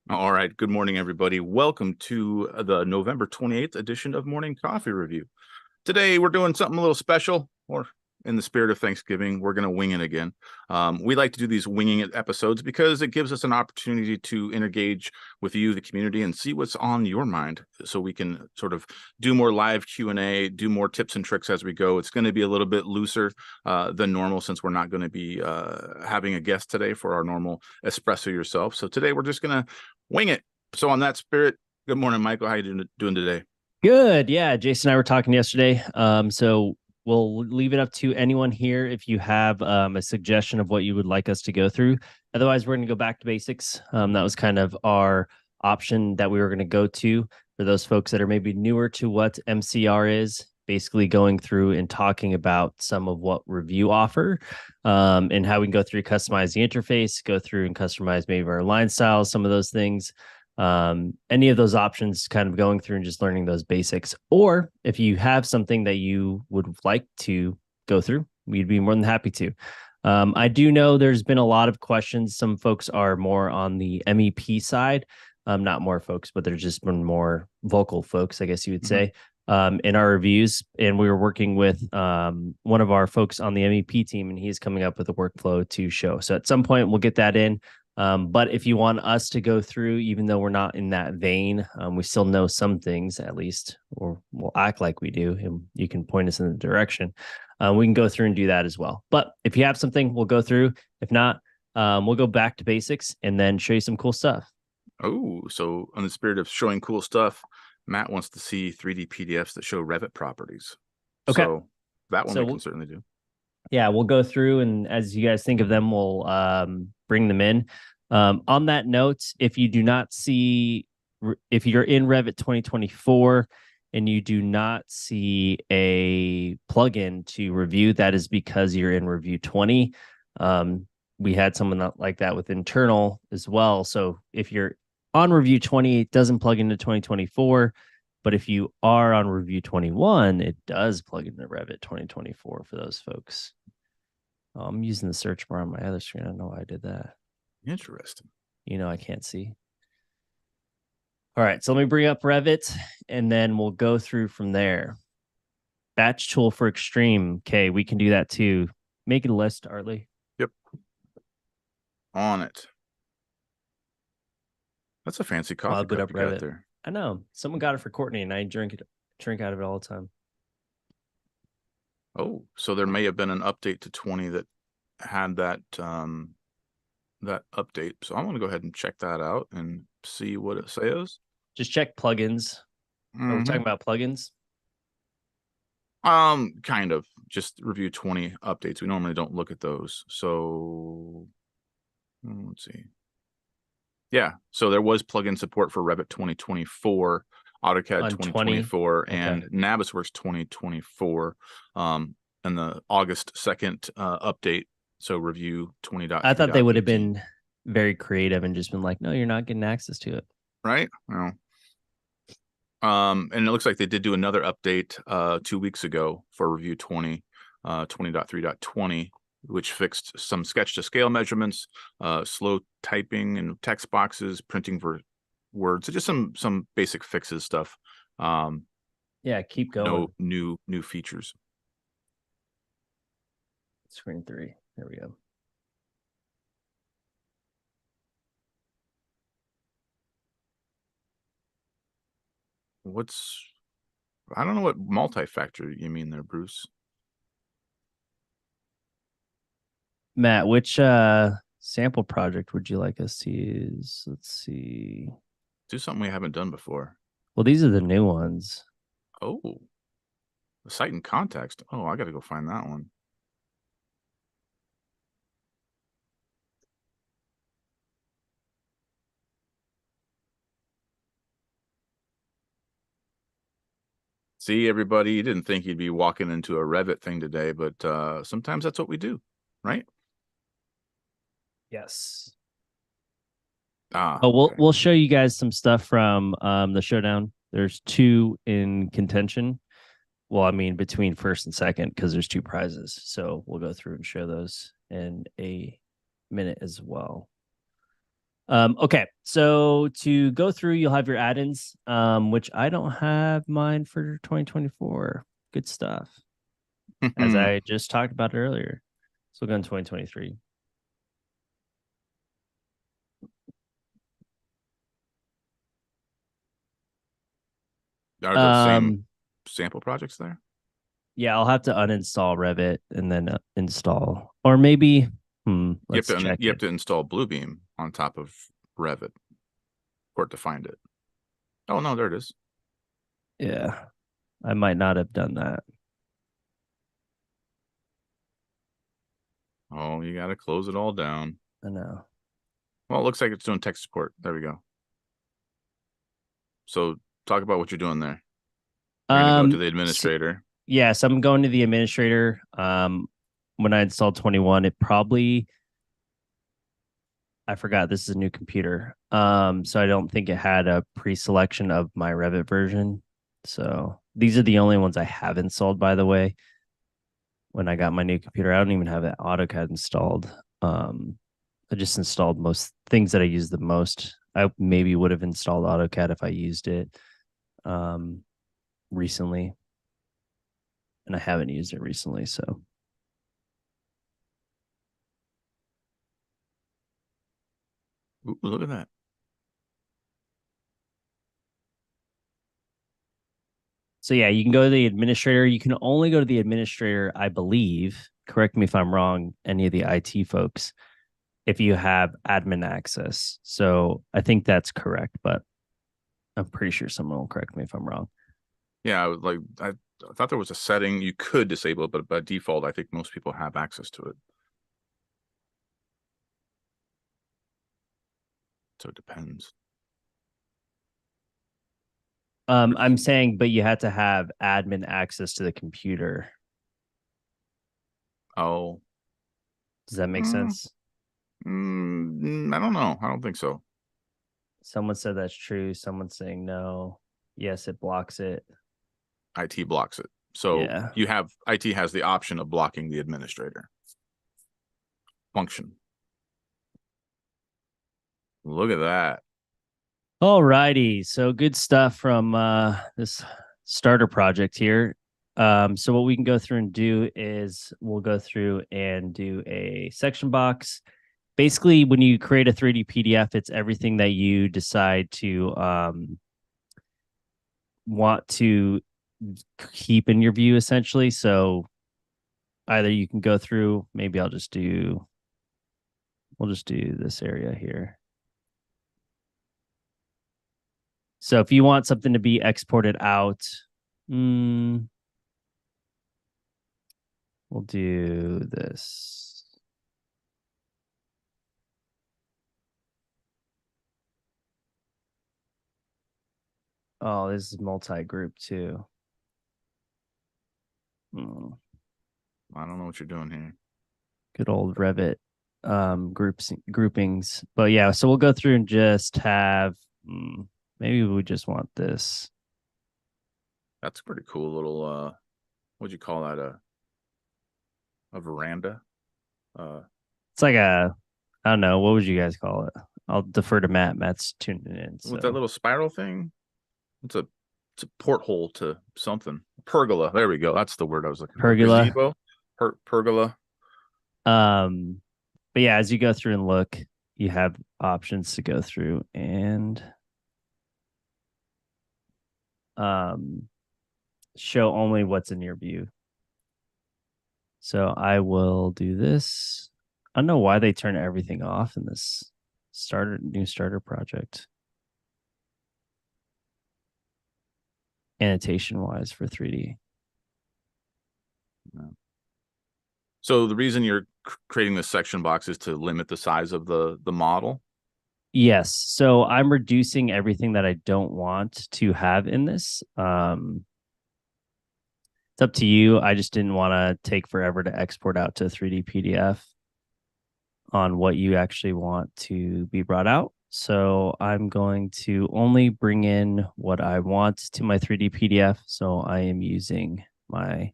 All right. Good morning, everybody. Welcome to the November 28th edition of Morning Coffee Review. Today, we're doing something a little special, or in the spirit of Thanksgiving, we're going to wing it again. We like to do these winging it episodes because it gives us an opportunity to engage with you, the community, and see what's on your mind so we can sort of do more live Q&A, do more tips and tricks as we go. It's going to be a little bit looser than normal since we're not going to be having a guest today for our normal Espresso Yourself. So today, we're just going to wing it. So on that spirit, good morning, Michael. How you doing today? Good. Yeah. Jason and I were talking yesterday. So we'll leave it up to anyone here if you have a suggestion of what you would like us to go through. Otherwise, we're going to go back to basics. That was kind of our option that we were going to go to for those folks that are maybe newer to what MCR is, basically going through and talking about some of what Review offer and how we can go through, customize the interface, go through and customize maybe our line styles, some of those things. Any of those options, kind of going through and just learning those basics. Or if you have something that you would like to go through, we'd be more than happy to. I do know there's been a lot of questions. Some folks are more on the MEP side, not more folks, but there's just been more vocal folks, I guess you would say, in our reviews. And we were working with one of our folks on the MEP team, and he's coming up with a workflow to show. So at some point, we'll get that in. But if you want us to go through, even though we're not in that vein, we still know some things at least, or we'll act like we do, and you can point us in the direction. We can go through and do that as well. But if you have something, we'll go through. If not, we'll go back to basics and then show you some cool stuff. Oh, so in the spirit of showing cool stuff, Matt wants to see 3D PDFs that show Revit properties. Okay. So that one So we can certainly do. yeah, we'll go through, and as you guys think of them, we'll bring them in. On that note, if you do not see, if you're in Revit 2024 and you do not see a plugin to review, that is because you're in Review 20. We had someone like that with internal as well. So if you're on Review 20, it doesn't plug into 2024. But if you are on Review 21, it does plug into Revit 2024 for those folks. I'm using the search bar on my other screen. I don't know why I did that. Interesting. I can't see. All right, so let me bring up Revit, and then we'll go through from there. Batch tool for extreme. Okay, we can do that too. Make it a list, Arlie. Yep. On it. That's a fancy coffee cup you got there. I know. Someone got it for Courtney, and I drink out of it all the time. Oh, so there may have been an update to 20 that had that that update. So I'm going to go ahead and check that out and see what it says. Just check plugins. Are we talking about plugins? Kind of. Just Review 20 updates. We normally don't look at those. So let's see. Yeah, so there was plugin support for Revit 2024, AutoCAD 2024, and Navisworks 2024, and the August 2nd update. So Review 20.3. I thought they would have been very creative and just been like, no, you're not getting access to it. Right? Well, and it looks like they did do another update 2 weeks ago for Review 20.3.20, which fixed some sketch to scale measurements, slow typing and text boxes, printing for words. So just some basic fixes stuff. Yeah, keep going. No new features. Screen 3. There we go. I don't know what multi-factor you mean there, Bruce. Matt, which sample project would you like us to use? Let's see. Do something we haven't done before. Well, these are the new ones. Oh, the site in context. Oh, I got to go find that one. See, everybody, you didn't think you'd be walking into a Revit thing today, but sometimes that's what we do, right? Yes. We'll show you guys some stuff from the showdown. There's 2 in contention. Well, I mean, between first and second, because there's 2 prizes. So we'll go through and show those in a minute as well. Okay, so to go through, you'll have your add-ins, which I don't have mine for 2024. Good stuff, as I just talked about earlier. So we'll go in 2023. Are the same sample projects there? Yeah, I'll have to uninstall Revit and then install, or maybe, let's check You have it. to install Bluebeam on top of Revit for it to find it. Oh no, there it is. Yeah, I might not have done that. Oh, you got to close it all down. I know. Well, it looks like it's doing tech support. There we go. So talk about what you're doing there. You're going to go to the administrator. Yes, I'm going to the administrator. When I installed 21, it probably, I forgot this is a new computer. So I don't think it had a pre-selection of my Revit version. So these are the only ones I have installed, by the way. When I got my new computer, I don't even have that AutoCAD installed. I just installed most things that I use the most. I maybe would have installed AutoCAD if I used it recently, and I haven't used it recently. So Ooh, look at that. So yeah, you can go to the administrator. You can only go to the administrator, I believe. Correct me if I'm wrong, any of the IT folks, if you have admin access. So I think that's correct, but I'm pretty sure someone will correct me if I'm wrong. Yeah, I thought there was a setting you could disable it, but by default, I think most people have access to it. So it depends. I'm saying, but you had to have admin access to the computer. Oh, Does that make sense? I don't know. I don't think so. Someone said that's true. Someone's saying no. Yes, it blocks it. IT blocks it. So Yeah. you have IT has the option of blocking the administrator function. Look at that. All righty. So good stuff from this starter project here. So what we can go through and do is we'll go through and do a section box. Basically, when you create a 3D PDF, it's everything that you decide to want to keep in your view, essentially. So either you can go through, maybe we'll just do this area here. So if you want something to be exported out, we'll do this. Oh, this is multi-group too. I don't know what you're doing here. Good old Revit groupings. But yeah, so we'll go through and just have maybe we just want this. That's a pretty cool little what'd you call that? A veranda? It's like a, I don't know, what would you guys call it? I'll defer to Matt. Matt's tuning in. With that little spiral thing? It's a porthole to something. Pergola. There we go. That's the word I was looking for. Pergola. Gazebo. Pergola. But yeah, as you go through and look, you have options to go through and show only what's in your view. So I will do this. I don't know why they turn everything off in this new starter project. Annotation wise for 3D. So the reason you're creating this section box is to limit the size of the model? Yes. So I'm reducing everything that I don't want to have in this. It's up to you. I just didn't want to take forever to export out to 3D PDF on what you actually want to be brought out. So I'm going to only bring in what I want to my 3D PDF. So I am using my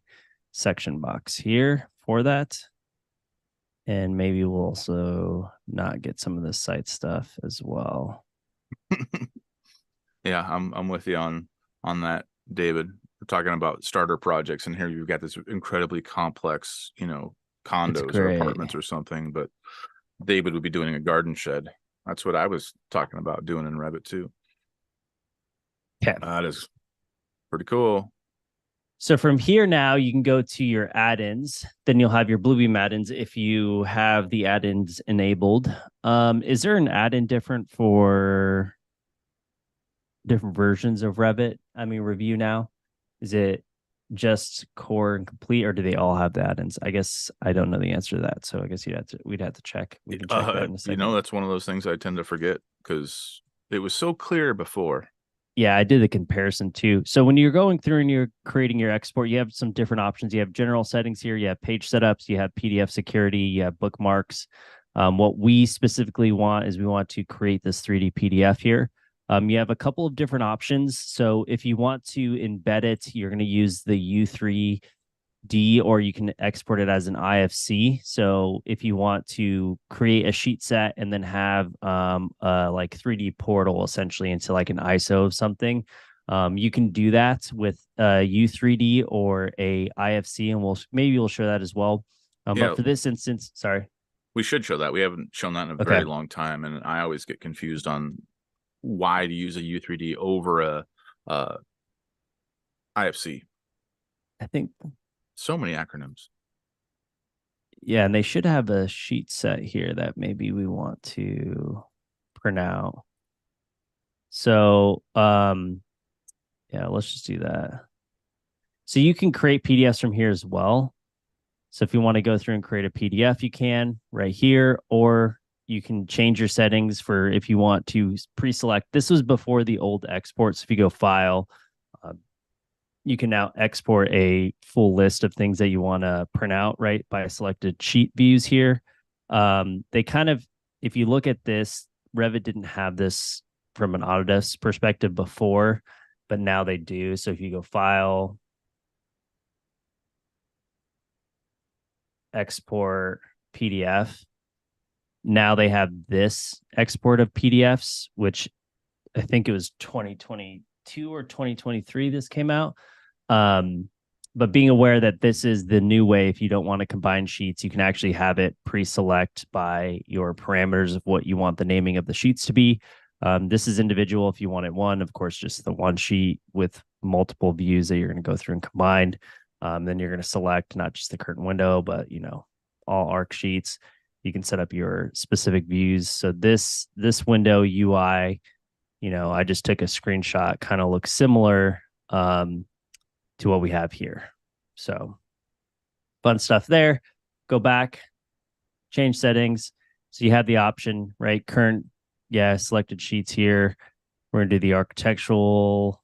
section box here for that. And maybe we'll also not get some of the site stuff as well. Yeah, I'm with you on that, David. We're talking about starter projects, and here you've got this incredibly complex, It's condos or great. apartments or something, but David would be doing a garden shed. That's what I was talking about doing in Revit too. Okay. That is pretty cool. So from here now, you can go to your add-ins. Then you'll have your Bluebeam add-ins if you have the add-ins enabled. Is there an add-in different for different versions of Revit? I mean, Review now? Is it just core and complete, or do they all have the add-ins? I guess I don't know the answer to that. So I guess we'd have to check. We can check that in a second. That's one of those things I tend to forget because it was so clear before. Yeah, I did the comparison too. So when you're going through and you're creating your export, you have some different options. You have general settings here, you have page setups, you have PDF security, you have bookmarks. What we specifically want is we want to create this 3D PDF here. You have a couple of different options. So if you want to embed it, you're going to use the U3 D, or you can export it as an IFC. So if you want to create a sheet set and then have like 3D portal essentially into like an ISO of something, you can do that with U3D or a IFC, and we'll show that as well. Yeah, But for this instance, sorry. we should show that. We haven't shown that in a Okay. very long time, and I always get confused on why to use a U3D over a IFC. I think, So many acronyms. yeah, and they should have a sheet set here that maybe we want to print out. So, yeah, let's just do that. So you can create PDFs from here as well. So if you want to go through and create a PDF, you can right here, or you can change your settings for if you want to pre-select. This was before the old exports. If you go File, you can now export a full list of things that you want to print out, right, by selected sheet views here. They kind of, if you look at this, Revit didn't have this from an Autodesk perspective before, but now they do. So if you go File, Export PDF, now they have this export of PDFs, which I think it was 2022 or 2023 this came out. But being aware that this is the new way, if you don't want to combine sheets, you can actually have it pre-select by your parameters of what you want the naming of the sheets to be. This is individual. If you wanted one, of course, just the one sheet with multiple views that you're going to go through and combine. Then you're going to select not just the current window, but all arc sheets. You can set up your specific views. So this window UI, I just took a screenshot, kind of looks similar to what we have here. So fun stuff there. Go back, change settings. So you have the option, right? Current, selected sheets here. We're going to do the architectural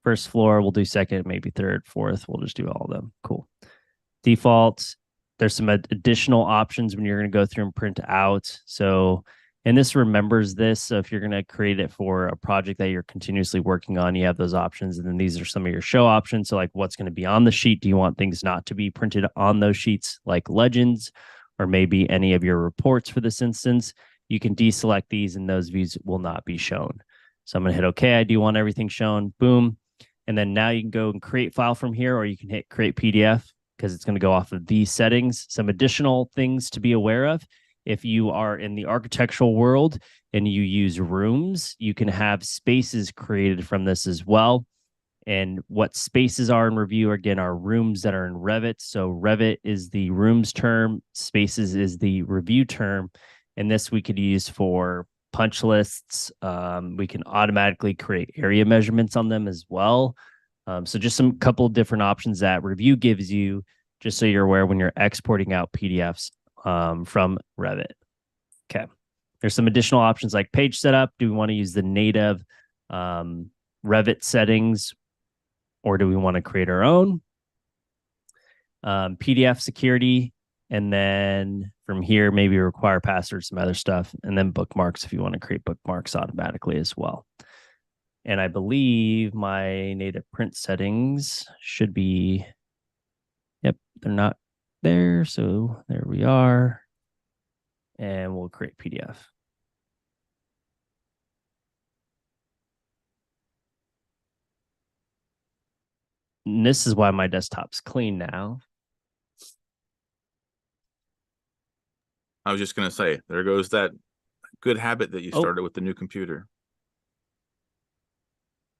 first floor. We'll do second, maybe third, fourth. We'll just do all of them. Cool. Defaults. There's some additional options when you're going to go through and print out. So, and this remembers this. So if you're going to create it for a project that you're continuously working on, you have those options. And then these are some of your show options. So like what's going to be on the sheet? Do you want things not to be printed on those sheets like legends or maybe any of your reports for this instance? You can deselect these and those views will not be shown. So I'm going to hit OK. I do want everything shown. Boom. And then now you can go and create file from here, or you can hit create PDF because it's going to go off of these settings. Some additional things to be aware of. If you are in the architectural world and you use rooms, you can have spaces created from this as well. And what spaces are in Review, again, are rooms that are in Revit. So Revit is the rooms term, spaces is the Review term. And this we could use for punch lists. We can automatically create area measurements on them as well. So just some couple of different options that Review gives you, just so you're aware when you're exporting out PDFs from Revit. Okay. There's some additional options like page setup. Do we want to use the native Revit settings, or do we want to create our own? PDF security. And then from here, maybe require passwords, some other stuff. And then bookmarks if you want to create bookmarks automatically as well. And I believe my native print settings should be, yep, they're not there. So there we are. And we'll create PDF. And this is why my desktop's clean now. I was just going to say, there goes that good habit that you started with the new computer.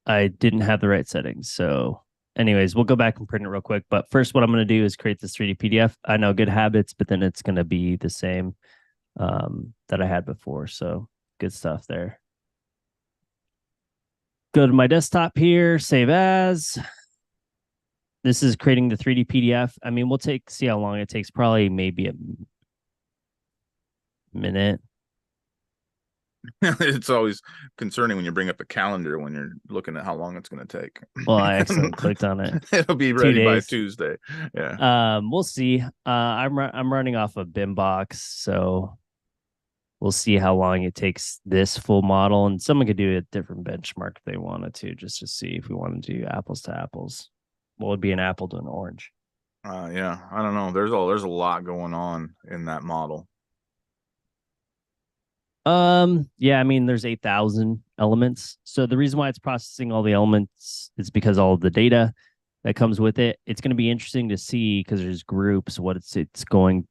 I didn't have the right settings. So anyways, we'll go back and print it real quick. But first, what I'm going to do is create this 3D PDF. I know good habits, but then it's going to be the same that I had before. So good stuff there. Go to my desktop here, save as. This is creating the 3D PDF. I mean, we'll see how long it takes. Probably maybe a minute. It's always concerning when you bring up a calendar when you're looking at how long it's going to take. Well, I accidentally clicked on it. It'll be ready by Tuesday. Yeah. We'll see. I'm running off of BIMbox, so we'll see how long it takes this full model. And someone could do a different benchmark if they wanted to, just to see if we want to do apples to apples. What would be an apple to an orange? Yeah, I don't know. There's a lot going on in that model. Yeah, I mean, there's 8,000 elements. So the reason why it's processing all the elements is because all of the data that comes with it. It's going to be interesting to see because there's groups. What is it going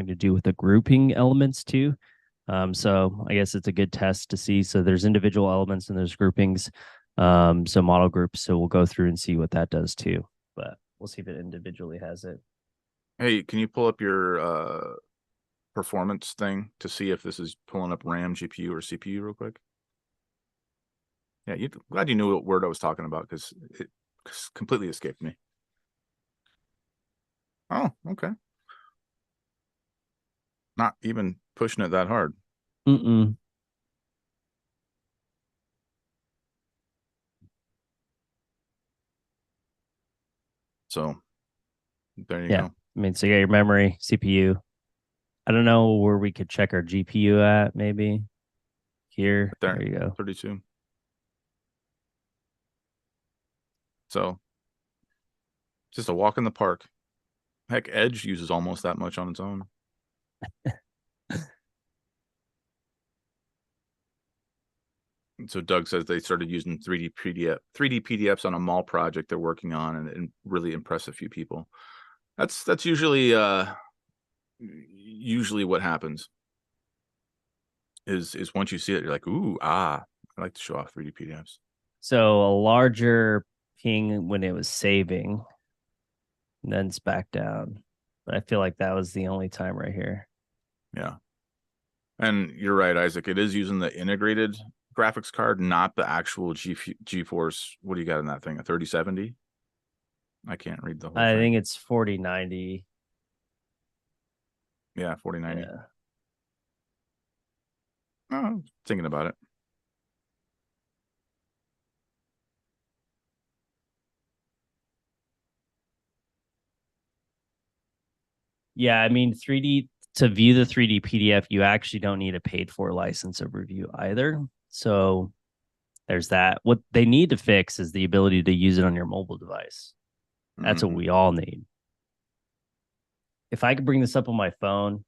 to do with the grouping elements too? So I guess it's a good test to see. So there's individual elements and there's groupings. So model groups. So we'll go through and see what that does too. But we'll see if it individually has it. Hey, can you pull up your performance thing to see if this is pulling up RAM, GPU, or CPU real quick? Yeah, glad you knew what word I was talking about because it completely escaped me. Oh, okay. Not even pushing it that hard. So there you go. I mean, so you got your memory, CPU. I don't know where we could check our GPU at, maybe here. There you go. 32. So just a walk in the park. Heck, Edge uses almost that much on its own. So Doug says they started using 3D PDFs on a mall project they're working on and really impress a few people. That's usually what happens. Is once you see it, you're like, ooh, I like to show off 3D PDFs. So a larger ping when it was saving, and then it's back down. But I feel like that was the only time right here. Yeah. And you're right, Isaac. It is using the integrated graphics card, not the actual GeForce. What do you got in that thing? A 3070? I can't read the whole thing. I think it's 4090. Yeah, 4090. Yeah. Oh, thinking about it. Yeah, I mean, 3D to view the 3D PDF, you actually don't need a paid for license of review either. So there's that. What they need to fix is the ability to use it on your mobile device. That's what we all need. If I could bring this up on my phone,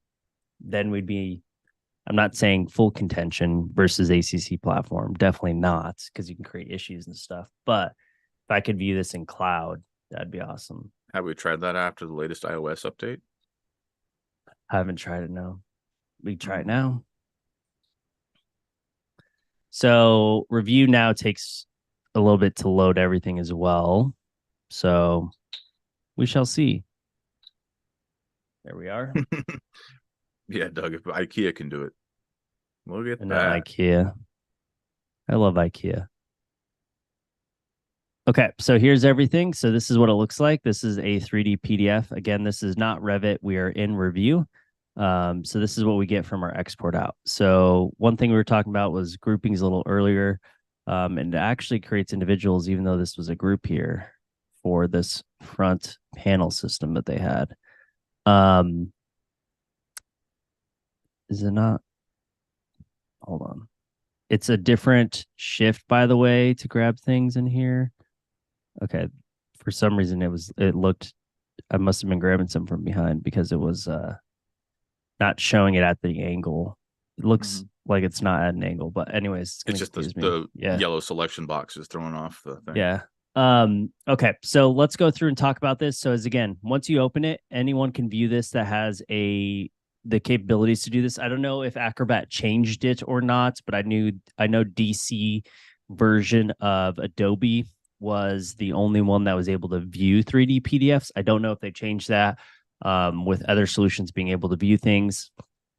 then we'd be, I'm not saying full contention versus ACC platform. Definitely not, because you can create issues and stuff. But if I could view this in cloud, that'd be awesome. Have we tried that after the latest iOS update? I haven't tried it, no. We can try it now. So review now takes a little bit to load everything as well. So we shall see. There we are. Yeah, Doug, if IKEA can do it. Look at that. IKEA. I love IKEA. Okay, so here's everything. So this is what it looks like. This is a 3D PDF. Again, this is not Revit. We are in Review. So this is what we get from our export out. So one thing we were talking about was groupings a little earlier. And it actually creates individuals, even though this was a group here for this front panel system that they had. Is it not? Hold on. It's a different shift, by the way, to grab things in here. Okay. For some reason, it looked I must have been grabbing some from behind because it was not showing it at the angle. It looks Mhm. like it's not at an angle, but anyways, it's It's gonna just confuse me. the Yeah. yellow selection box is throwing off the thing. Yeah. Okay, so let's go through and talk about this. So as again, once you open it, anyone can view this that has the capabilities to do this. I don't know if Acrobat changed it or not, but I know DC version of Adobe was the only one that was able to view 3D PDFs. I don't know if they changed that with other solutions being able to view things.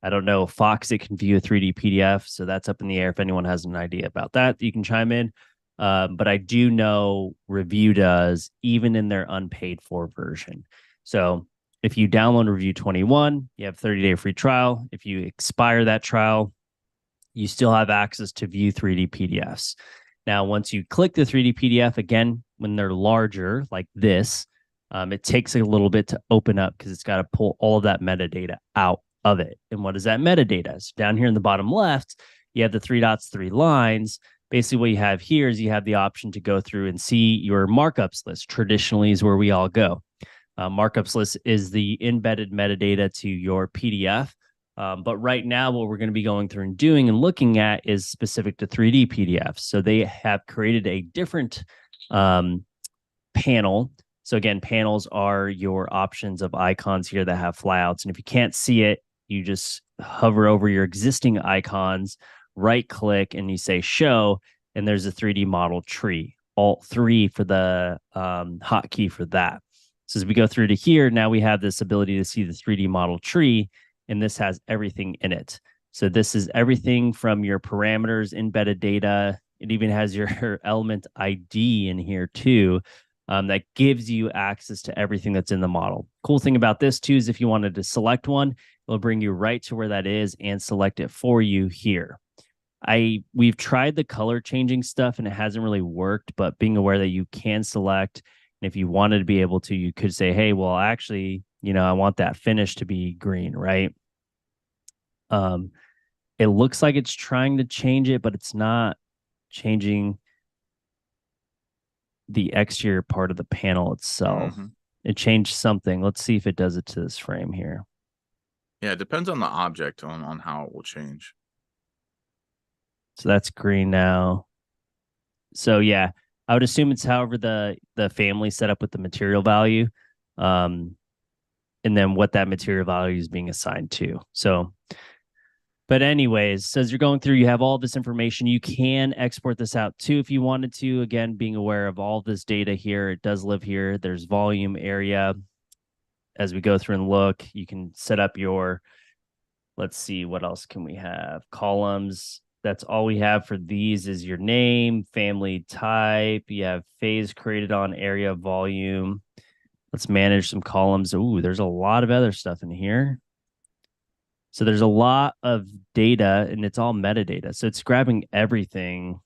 I don't know if Foxit can view a 3D PDF, so that's up in the air. If anyone has an idea about that, you can chime in. But I do know Review does, even in their unpaid for version. So if you download Review 21, you have 30-day free trial. If you expire that trial, you still have access to view 3D PDFs. Now, once you click the 3D PDF, again, when they're larger like this, it takes a little bit to open up because it's got to pull all of that metadata out of it. And what is that metadata? So down here in the bottom left, you have the three dots, three lines. Basically, what you have here is you have the option to go through and see your markups list. Traditionally is where we all go. Markups list is the embedded metadata to your PDF. But right now, what we're going to be going through and doing and looking at is specific to 3D PDFs. So they have created a different panel. So again, panels are your options of icons here that have flyouts. And if you can't see it, you just hover over your existing icons, right click, and you say show, and there's a 3D model tree. Alt 3 for the hotkey for that. So as we go through to here, now we have this ability to see the 3D model tree, and this has everything in it. So this is everything from your parameters, embedded data. It even has your element ID in here too. That gives you access to everything that's in the model. Cool thing about this too is if you wanted to select one, it'll bring you right to where that is and select it for you here. We've tried the color changing stuff and it hasn't really worked, but being aware that you can select, and if you wanted to be able to, you could say, hey, well, actually, I want that finish to be green, right? It looks like it's trying to change it, but it's not changing the exterior part of the panel itself. Mm-hmm. It changed something. Let's see if it does it to this frame here. Yeah, it depends on the object on how it will change. So that's green now. So yeah, I would assume it's however the family set up with the material value, um, and then what that material value is being assigned to. So, but anyways, so as you're going through, you have all this information. You can export this out too if you wanted to. Again, being aware of all this data here, it does live here. There's volume, area. As we go through and look, you can set up your, let's see, what else can we have? Columns. That's all we have for these is your name, family type. You have phase created on area, volume. Let's manage some columns. Ooh, there's a lot of other stuff in here. So there's a lot of data and it's all metadata. So it's grabbing everything.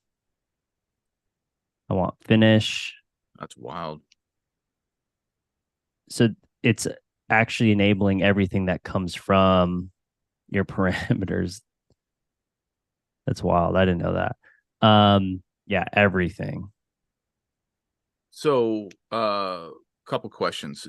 I want finish. That's wild. So it's actually enabling everything that comes from your parameters. That's wild. I didn't know that. Yeah, everything. So, couple questions.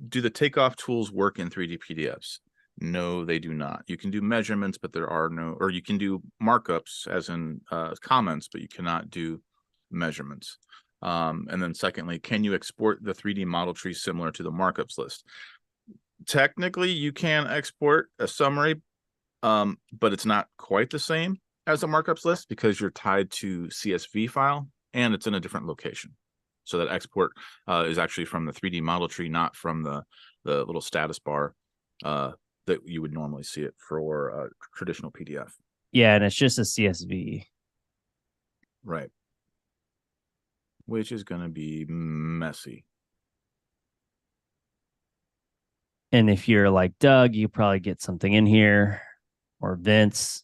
Do the takeoff tools work in 3D PDFs? No, they do not. You can do measurements, but there are no, or you can do markups as in comments, but you cannot do measurements. And then secondly, can you export the 3D model tree similar to the markups list? Technically, you can export a summary, but it's not quite the same as a markups list because you're tied to CSV file and it's in a different location. So that export is actually from the 3D model tree, not from the little status bar that you would normally see it for a traditional PDF. Yeah, and it's just a CSV. Right. Which is going to be messy. And if you're like Doug, you probably get something in here, or Vince.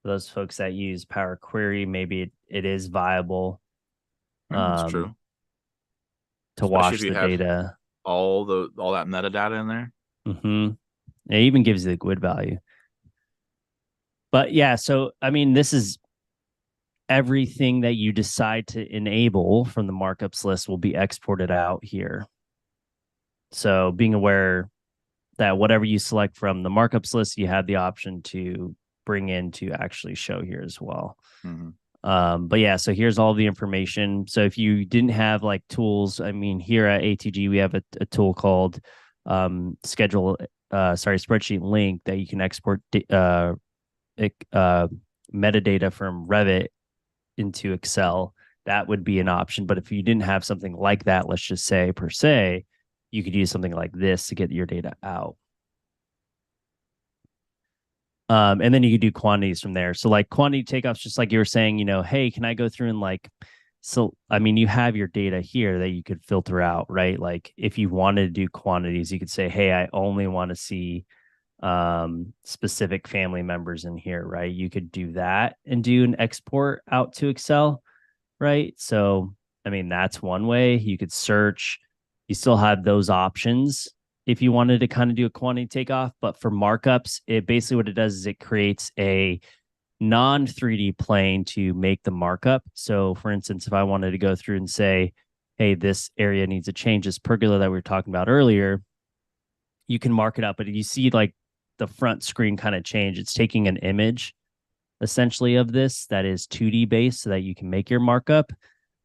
For those folks that use Power Query, maybe it is viable That's true. To Especially if wash you the have data. all that metadata in there. Mm-hmm. It even gives you the GUID value. But yeah, so I mean, this is everything that you decide to enable from the markups list will be exported out here. So being aware that whatever you select from the markups list, you have the option to bring in to actually show here as well. Mm-hmm. But yeah, so here's all the information. So if you didn't have like tools, I mean, here at ATG, we have a tool called spreadsheet link that you can export metadata from Revit into Excel. That would be an option. But if you didn't have something like that, let's just say per se, you could use something like this to get your data out. And then you could do quantities from there. So like quantity takeoffs, just like you were saying, hey, can I go through and like, so I mean, you have your data here that you could filter out, right? Like if you wanted to do quantities, you could say, hey, I only want to see specific family members in here, right? You could do that and do an export out to Excel, right? So I mean, that's one way. You could search. You still have those options if you wanted to kind of do a quantity takeoff. But for markups, it basically what it does is it creates a non 3D plane to make the markup. So, for instance, if I wanted to go through and say, hey, this area needs to change, this pergola that we were talking about earlier, you can mark it up. But you see like the front screen kind of change. It's taking an image essentially of this that is 2D based so that you can make your markup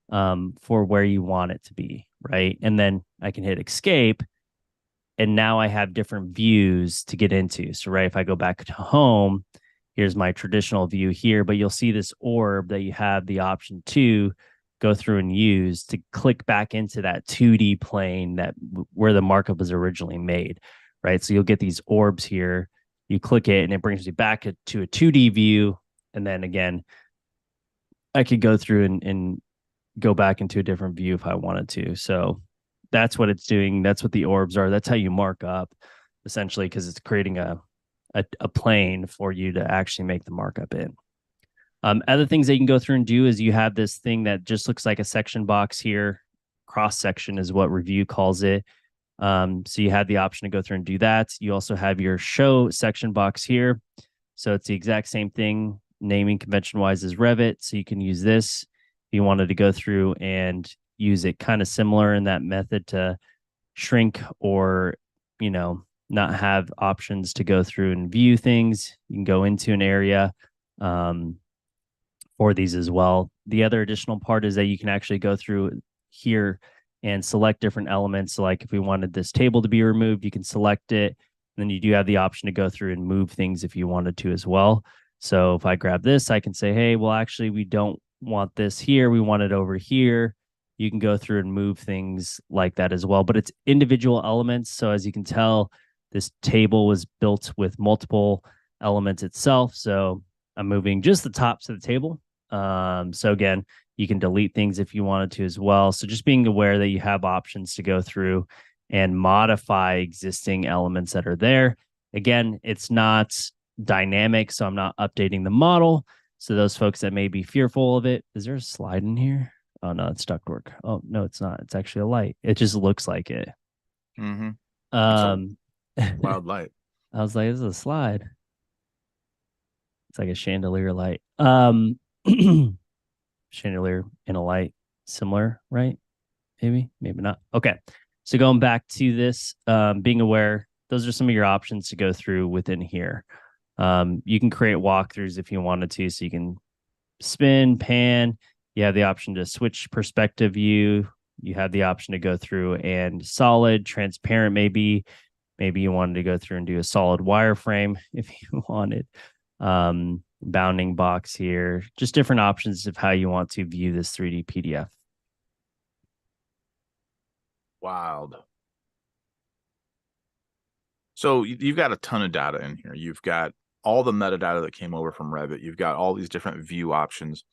for where you want it to be, right? And then I can hit escape, and now I have different views to get into. So, right, if I go back to home, here's my traditional view here, but you'll see this orb that you have the option to go through and use to click back into that 2D plane that where the markup was originally made, right? So you'll get these orbs here. You click it, and it brings you back to a 2D view, and then again, I could go through and go back into a different view if I wanted to. So that's what it's doing. That's what the orbs are. That's how you mark up essentially, because it's creating a plane for you to actually make the markup in. Other things that you can go through and do is you have this thing that just looks like a section box here. Cross section is what Review calls it. So you have the option to go through and do that. You also have your show section box here. So it's the exact same thing, naming convention wise as Revit. So you can use this if you wanted to go through and use it kind of similar in that method to shrink or, not have options to go through and view things. You can go into an area for these as well. The other additional part is that you can actually go through here and select different elements. So like if we wanted this table to be removed, you can select it. And then you do have the option to go through and move things if you wanted to as well. So if I grab this, I can say, hey, well, actually, we don't want this here. We want it over here. You can go through and move things like that as well. But it's individual elements. So as you can tell, this table was built with multiple elements itself. So I'm moving just the tops of the table. So again, you can delete things if you wanted to as well. So just being aware that you have options to go through and modify existing elements that are there. Again, it's not dynamic, so I'm not updating the model. So those folks that may be fearful of it, is there a slide in here? Oh no, it's ductwork. Oh no, it's not. It's actually a light. It just looks like it. Mm-hmm. It's a Um, loud light. I was like, this is a slide. It's like a chandelier light. Chandelier and a light, similar, right? Maybe not. Okay. So going back to this, being aware, those are some of your options to go through within here. You can create walkthroughs if you wanted to, so you can spin, pan. You have the option to switch perspective view. You have the option to go through and solid, transparent, maybe. Maybe you wanted to go through and do a solid wireframe if you wanted. Bounding box here, just different options of how you want to view this 3D PDF. Wild. So you've got a ton of data in here. You've got all the metadata that came over from Revit. You've got all these different view options.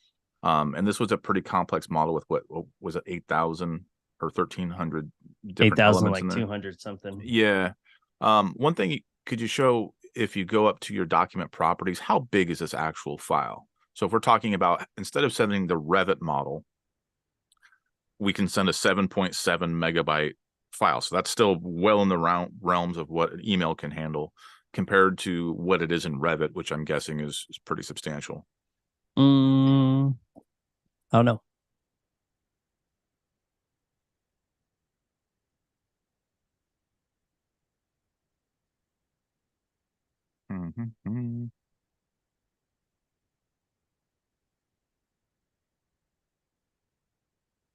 And this was a pretty complex model with what was it, 8,000 or 1,300 different 8,000, elements in like there. 200 something. Yeah. One thing, could you show, if you go up to your document properties, how big is this actual file? So if we're talking about, instead of sending the Revit model, we can send a 7.7 megabyte file. So that's still well in the realms of what an email can handle compared to what it is in Revit, which I'm guessing is pretty substantial. Oh no.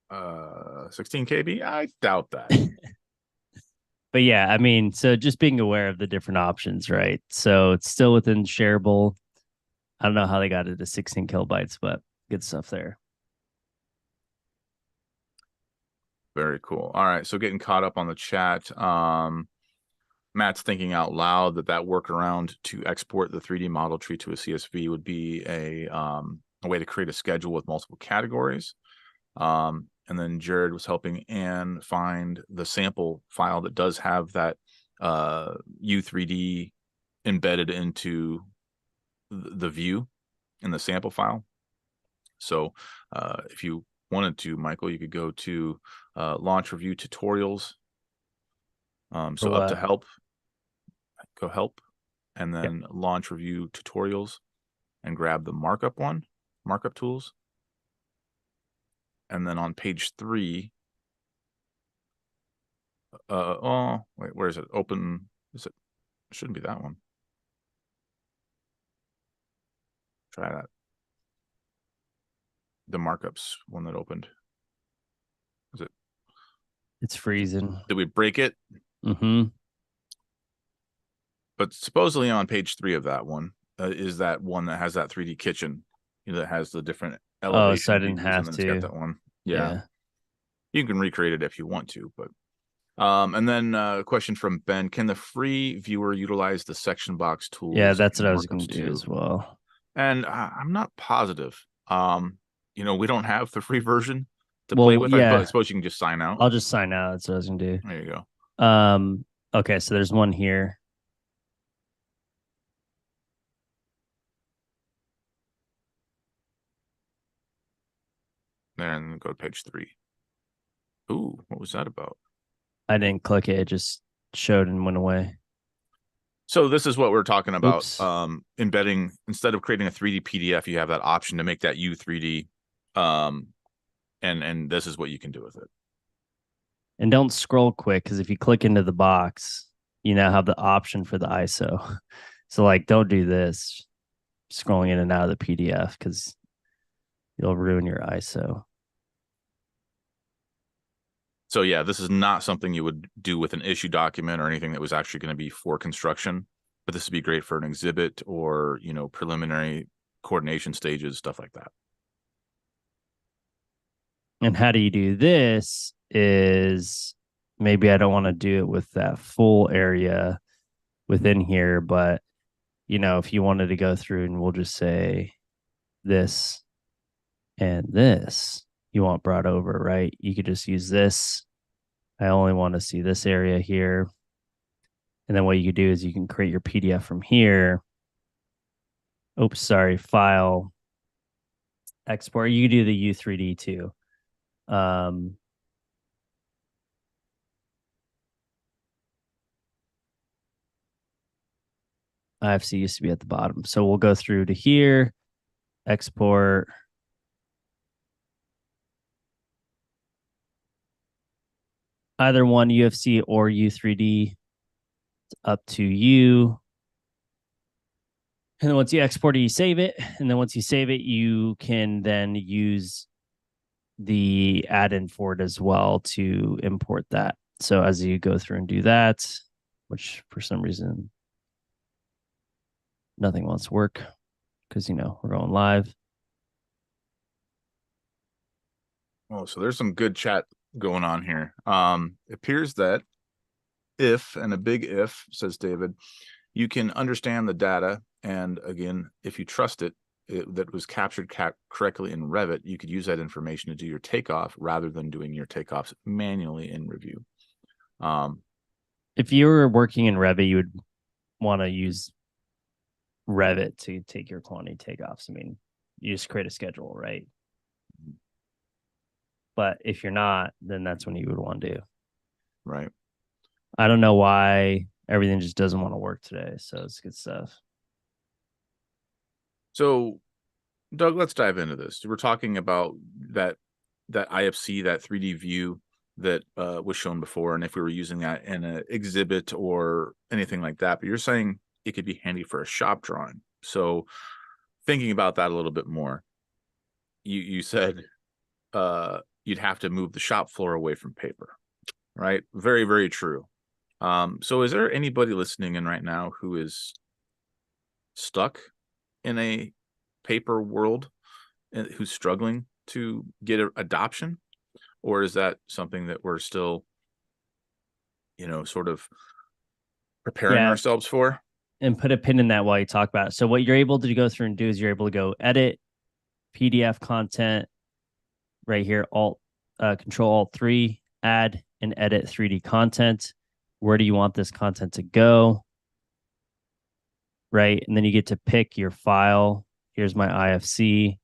Uh, 16 KB? I doubt that. But yeah, I mean, so just being aware of the different options, right? So it's still within shareable. I don't know how they got it to 16 kilobytes, but good stuff there. Very cool. All right, so getting caught up on the chat. Matt's thinking out loud that workaround to export the 3D model tree to a CSV would be a way to create a schedule with multiple categories. And then Jared was helping Anne find the sample file that does have that U3D embedded into the view in the sample file. So if you wanted to, Michael, you could go to launch review tutorials. So up to help, go help, and then launch review tutorials and grab the markup tools. And then on page 3, oh, wait, where is it? Open, is it? It shouldn't be that one. Try that. The markups one that opened. Is it? It's freezing. Did we break it? Mm-hmm. But supposedly on page 3 of that one is that one that has that 3D kitchen, that has the different elevation. Oh, so I didn't have and to. It's got that one. Yeah. You can recreate it if you want to, but and then a question from Ben: can the free viewer utilize the section box tools? Yeah, that's what I was going to do as well. And I'm not positive. We don't have the free version to play with. I suppose you can just sign out. I'll just sign out. That's what I was going to do. There you go. Okay, so there's one here. Then go to page 3. Ooh, what was that about? I didn't click it. It just showed and went away. So this is what we're talking about. Embedding, instead of creating a 3D PDF, you have that option to make that U3D. And this is what you can do with it. And don't scroll quick, because if you click into the box, you now have the option for the ISO. So like, don't do this, scrolling in and out of the PDF, because you'll ruin your ISO. So yeah, this is not something you would do with an issue document or anything that was actually going to be for construction, but this would be great for an exhibit or, preliminary coordination stages, stuff like that. And how do you do this is, maybe I don't want to do it with that full area within here, but if you wanted to go through and we'll just say this and this you want brought over, right? You could just use this. I only want to see this area here. And then what you could do is you can create your PDF from here. Oops, sorry, file, export. You could do the U3D too. IFC used to be at the bottom. So we'll go through to here, export. Either one, UFC or U3D. It's up to you. And then once you export it, you save it. And then once you save it, you can then use the add-in for it as well to import that. So as you go through and do that, which for some reason nothing wants to work, because we're going live. Oh, so there's some good chat going on here. It appears that if, and a big if, says David, you can understand the data, and again, if you trust it, that was captured correctly in Revit, you could use that information to do your takeoff rather than doing your takeoffs manually in Review. If you were working in Revit, you would want to use Revit to take your quantity takeoffs. I mean, you just create a schedule, right? But if you're not, then that's when you would want to do. Right. I don't know why everything just doesn't want to work today. So it's good stuff. So, Doug, let's dive into this. We're talking about that IFC, that 3D view that was shown before, and if we were using that in an exhibit or anything like that. But you're saying it could be handy for a shop drawing. So thinking about that a little bit more, you said you'd have to move the shop floor away from paper, right? Very, very true. So is there anybody listening in right now who is stuck in a paper world and who's struggling to get adoption? Or is that something that we're still, sort of preparing Yeah. ourselves for? And put a pin in that while you talk about it. So what you're able to go through and do is you're able to go edit PDF content right here, Control Alt 3, add and edit 3D content. Where do you want this content to go? Right. And then you get to pick your file. Here's my IFC.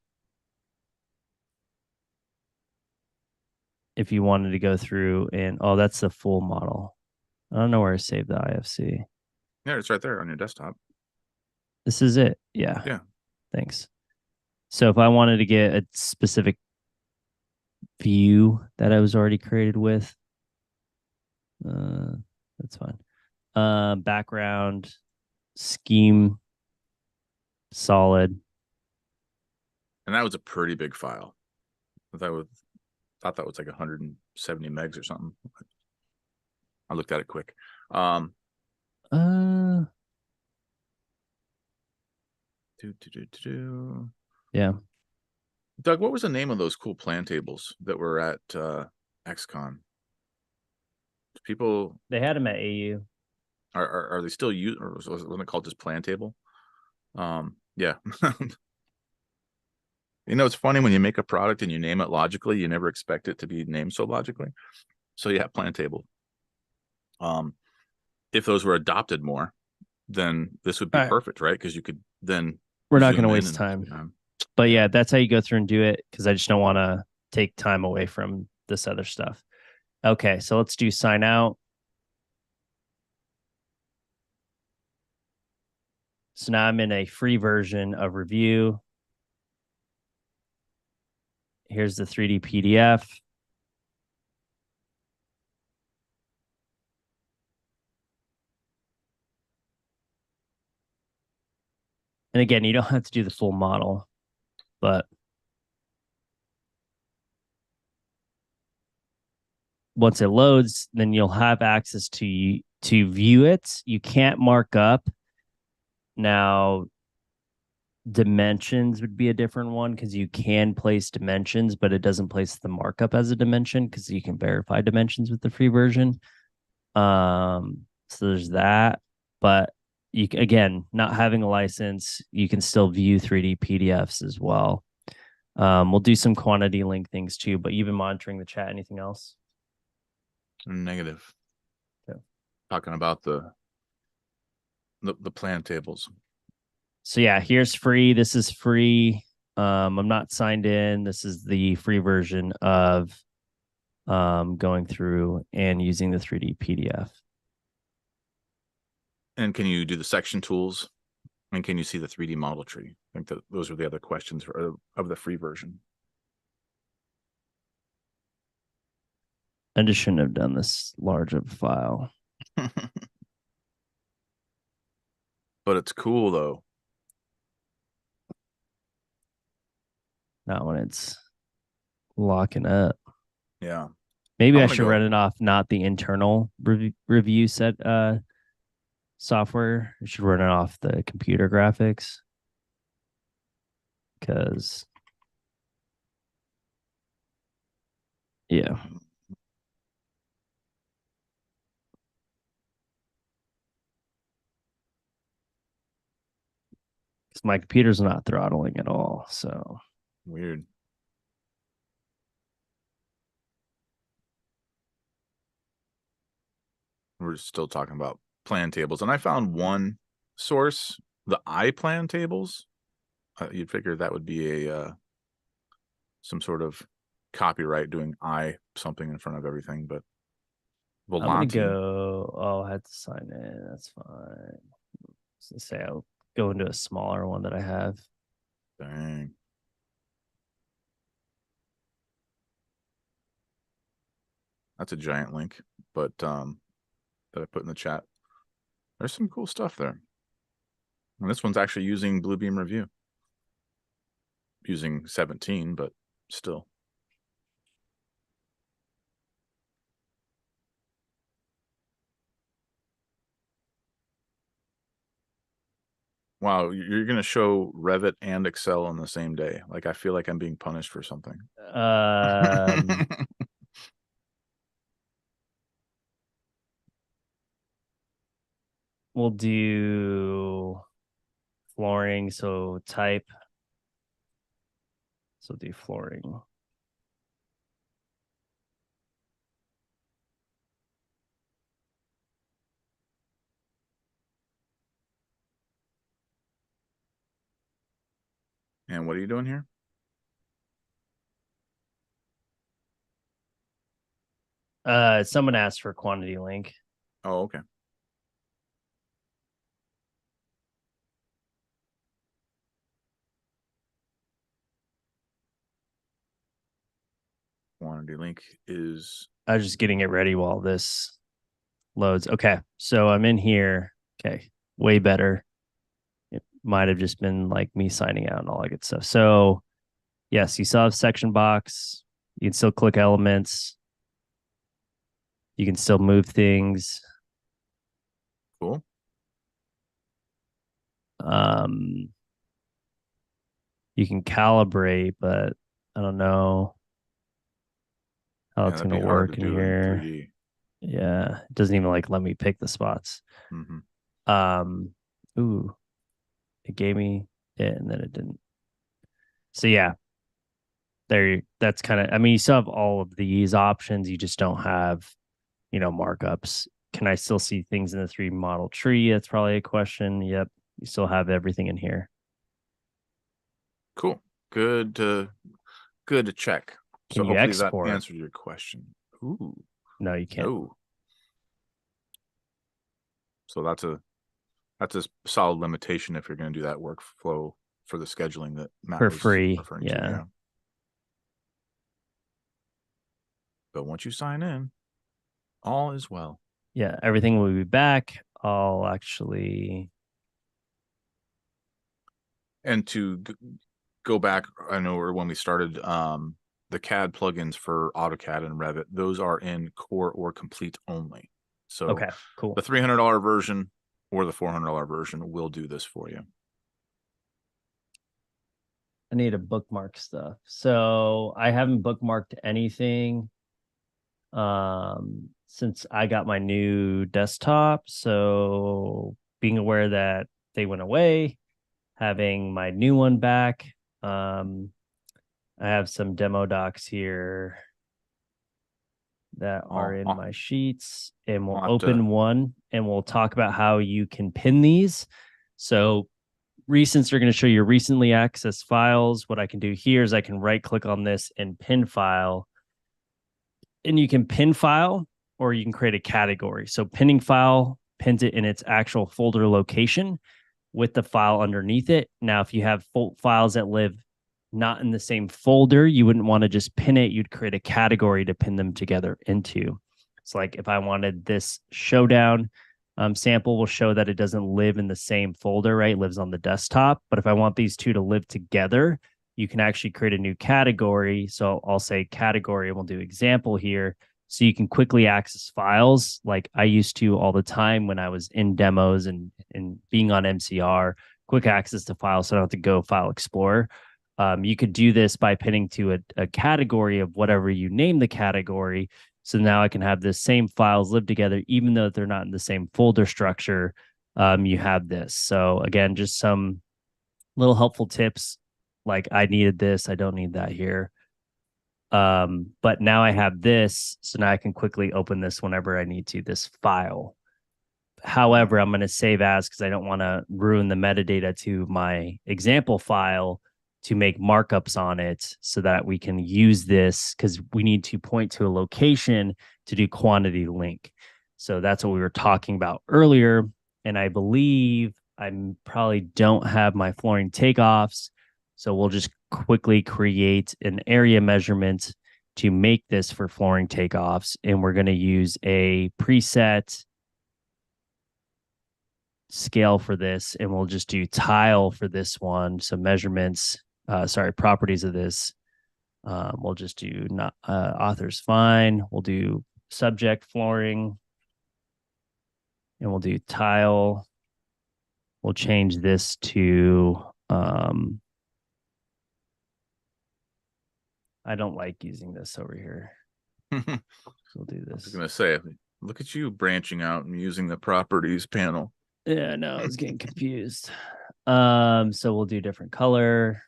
If you wanted to go through and, oh, that's the full model. I don't know where I saved the IFC. Yeah, it's right there on your desktop. This is it. Yeah. Yeah. Thanks. So if I wanted to get a specific view that I was already created with, that's fine. Background, scheme, solid. And that was a pretty big file. Thought that was like 170 megs or something. I looked at it quick. Uh, yeah. Doug, what was the name of those cool plan tables that were at XCon? People They had them at AU. are they still used, or wasn't it called just plan table? Yeah. It's funny when you make a product and you name it logically, you never expect it to be named so logically. So yeah, plan table. If those were adopted more, then this would be perfect, right? Because you could then we're not going to waste time. But yeah, that's how you go through and do it, because I just don't want to take time away from this other stuff. Okay, so let's do sign out. So now I'm in a free version of Review. Here's the 3D PDF. And again, you don't have to do the full model, but once it loads, then you'll have access to view it. You can't mark up. Now, dimensions would be a different one, because you can place dimensions, but it doesn't place the markup as a dimension, because you can verify dimensions with the free version. So there's that. But you, again, not having a license, you can still view 3D PDFs as well. We'll do some quantity link things too, but you've been monitoring the chat. Anything else? Negative. Okay. Talking about the plan tables. So yeah, here's free. This is free. I'm not signed in. This is the free version of going through and using the 3D PDF. And can you do the section tools? And can you see the 3D model tree? I think that those are the other questions of the free version. I just shouldn't have done this large of a file. But it's cool though. Not when it's locking up. Yeah. Maybe I should run it off not the internal review set software. I should run it off the computer graphics, because yeah. Because my computer's not throttling at all. So weird. We're still talking about plan tables, and I found one source, the iPlan tables. You'd figure that would be a some sort of copyright doing something in front of everything, but Volanti. I'm gonna go. Oh, I had to sign in. That's fine. So say I'll go into a smaller one that I have. Dang. That's a giant link, but that I put in the chat. There's some cool stuff there. And this one's actually using Bluebeam Revu. Using 17, but still. Wow, you're going to show Revit and Excel on the same day. Like, I feel like I'm being punished for something. We'll do flooring, so type. So do flooring. And what are you doing here? Someone asked for quantity link. Oh, okay. Quantity link is. I was just getting it ready while this loads. Okay, so I'm in here. Okay, way better. It might have just been like me signing out and all that good stuff. So, yes, you saw the section box. You can still click elements. You can still move things. Cool. You can calibrate, but I don't know how it's going to work in here. 3D. Yeah, it doesn't even like let me pick the spots. Ooh, it gave me it and then it didn't. So yeah, that's kind of, I mean, you still have all of these options. You just don't have, markups. Can I still see things in the 3D model tree? That's probably a question. Yep. You still have everything in here. Cool. Good to check. Can So you hopefully export? that answered your question. Ooh. No, you can't. No. So that's a solid limitation if you're going to do that workflow for the scheduling that Matt For was free. referring Yeah. to. Yeah. But once you sign in, all is well. Yeah, everything will be back. I'll actually. And to go back, I know when we started, the CAD plugins for AutoCAD and Revit, those are in core or complete only. So Okay, cool. The $300 version or the $400 version will do this for you. I need to bookmark stuff. So I haven't bookmarked anything since I got my new desktop. So being aware that they went away, having my new one back. I have some demo docs here that are in my sheets, and we'll open one and we'll talk about how you can pin these. So recents are going to show you recently accessed files. What I can do here is I can right click on this and pin file. And you can pin file or you can create a category. So pinning file pins it in its actual folder location with the file underneath it. Now, if you have files that live not in the same folder, you wouldn't want to just pin it. You'd create a category to pin them together into. It's like if I wanted this showdown sample will show that it doesn't live in the same folder, right? It lives on the desktop. But if I want these two to live together, you can actually create a new category. So I'll say category and we'll do example here. So you can quickly access files like I used to all the time when I was in demos and being on MCR, quick access to files. So I don't have to go File Explorer. You could do this by pinning to a category of whatever you name the category. So now I can have the same files live together, even though they're not in the same folder structure. You have this. So again, just some little helpful tips. Like I needed this, I don't need that here. But now I have this, so now I can quickly open this whenever I need to, this file. However, I'm going to save as because I don't want to ruin the metadata to my example file to make markups on it so that we can use this because we need to point to a location to do quantity link. So that's what we were talking about earlier. And I believe I probably don't have my flooring takeoffs. So we'll just quickly create an area measurement to make this for flooring takeoffs. And we're going to use a preset scale for this, and we'll just do tile for this one. So measurements, properties of this. We'll just do not author's fine. We'll do subject flooring, and we'll do tile. We'll change this to I don't like using this over here. So we'll do I was this. gonna say, look at you branching out and using the properties panel. Yeah, no, I was getting confused. So we'll do different color,